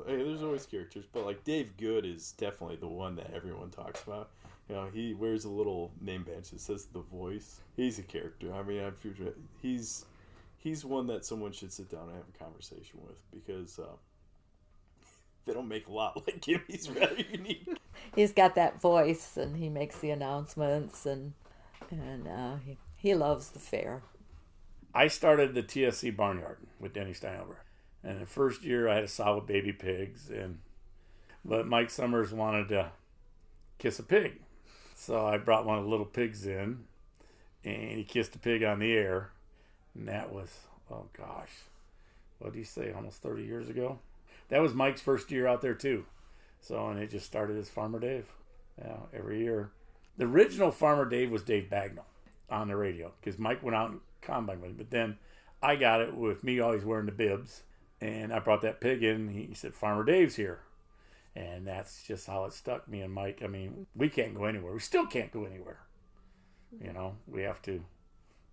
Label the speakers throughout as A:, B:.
A: there's always characters, but like Dave Good is definitely the one that everyone talks about. You know, he wears a little name badge that says The Voice. He's a character. I mean, he's one that someone should sit down and have a conversation with, because they don't make a lot like him. He's rather unique.
B: He's got that voice, and he makes the announcements, and he loves the fair.
C: I started the TSC Barnyard with Denny Steinover. And the first year I had a sow with baby pigs, but Mike Summers wanted to kiss a pig. So I brought one of the little pigs in, and he kissed a pig on the air. And that was, oh gosh, what did he say, almost 30 years ago? That was Mike's first year out there too. So, and it just started as Farmer Dave. Yeah, every year. The original Farmer Dave was Dave Bagnall on the radio, because Mike went out and combine with him. But then I got it with me always wearing the bibs. And I brought that pig in. He said, Farmer Dave's here. And that's just how it stuck, me and Mike. I mean, we can't go anywhere. We still can't go anywhere. You know, we have to,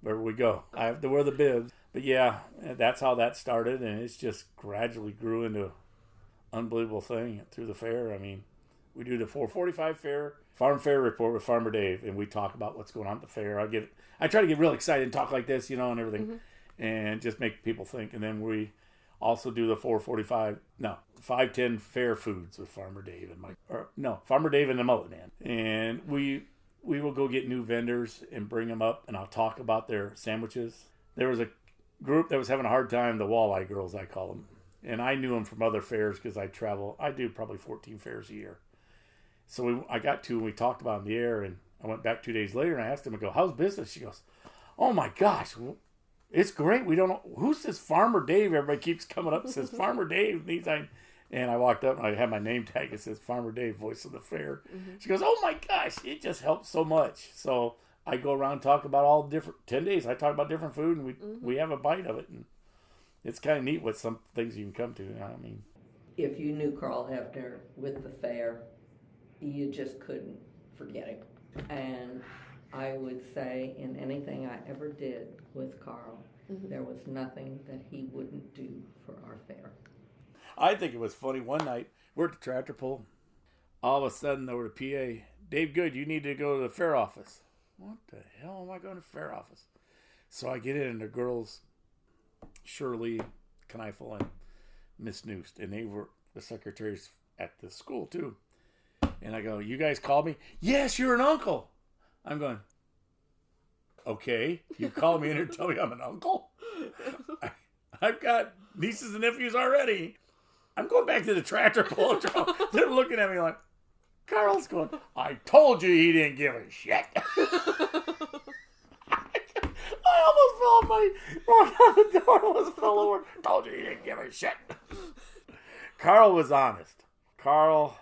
C: wherever we go, I have to wear the bibs. But yeah, that's how that started. And it's just gradually grew into an unbelievable thing through the fair. I mean, we do the 445 fair, Farm Fair Report with Farmer Dave. And we talk about what's going on at the fair. I try to get real excited and talk like this, you know, and everything. Mm-hmm. And just make people think. And then we also do the 510 fair foods with Farmer Dave and Mike. Farmer Dave and the Mullet Man. And we will go get new vendors and bring them up, and I'll talk about their sandwiches. There was a group that was having a hard time, the Walleye Girls, I call them. And I knew them from other fairs because I travel. I do probably 14 fairs a year. So I got to, and we talked about it in the air, and I went back 2 days later, and I asked them, I go, how's business? She goes, oh my gosh, it's great. We don't know. Who's this Farmer Dave? Everybody keeps coming up and says, Farmer Dave. And I walked up and I had my name tag. It says, Farmer Dave, voice of the fair. Mm-hmm. She goes, oh my gosh, it just helps so much. So I go around and talk about all different, 10 days, I talk about different food, and we have a bite of it. And it's kind of neat what some things you can come to. You know what I mean?
D: If you knew Carl Hefner with the fair, you just couldn't forget him. And I would say in anything I ever did with Carl, there was nothing that he wouldn't do for our fair.
C: I think it was funny. One night, we're at the tractor pull. All of a sudden, over the PA, Dave Good, you need to go to the fair office. What the hell am I going to the fair office? So I get in, and the girls, Shirley Kneifel and Miss Noost, and they were the secretaries at the school too. And I go, you guys called me? Yes, you're an uncle. I'm going, okay, you called me in here to tell me I'm an uncle? I've got nieces and nephews already. I'm going back to the tractor pull. They're looking at me like, Carl's going, I told you he didn't give a shit. I almost fell off walked out the door, almost fell over. Told you he didn't give a shit. Carl was honest. Carl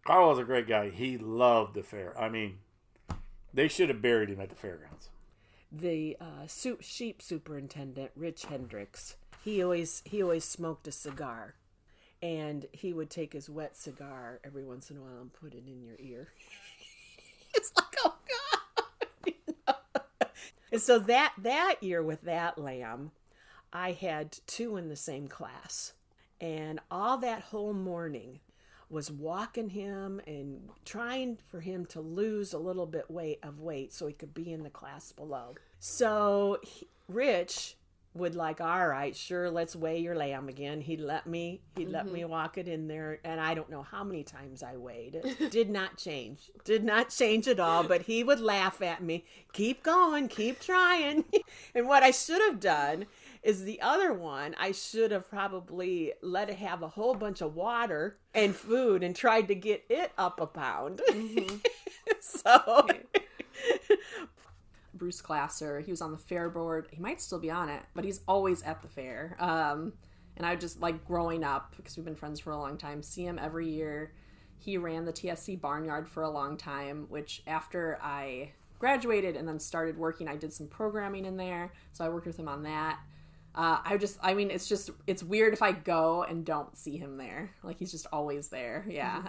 C: was a great guy. He loved the fair. I mean, they should have buried him at the fairgrounds.
E: The sheep superintendent, Rich Hendricks, he always smoked a cigar, and he would take his wet cigar every once in a while and put it in your ear. It's like, oh God. And so that year with that lamb, I had two in the same class, and all that whole morning was walking him and trying for him to lose a little bit of weight so he could be in the class below. So Rich would like, all right, sure, let's weigh your lamb again. He'd let me walk it in there, and I don't know how many times I weighed it. Did not change at all, but he would laugh at me. Keep going, keep trying. And what I should have done is the other one, I should have probably let it have a whole bunch of water and food and tried to get it up a pound. Mm-hmm. So
F: Bruce Glasser, he was on the fair board. He might still be on it, but he's always at the fair. And I would just, like, growing up, because we've been friends for a long time, see him every year. He ran the TSC Barnyard for a long time, which after I graduated and then started working, I did some programming in there. So I worked with him on that. It's weird if I go and don't see him there. Like, he's just always there. Yeah.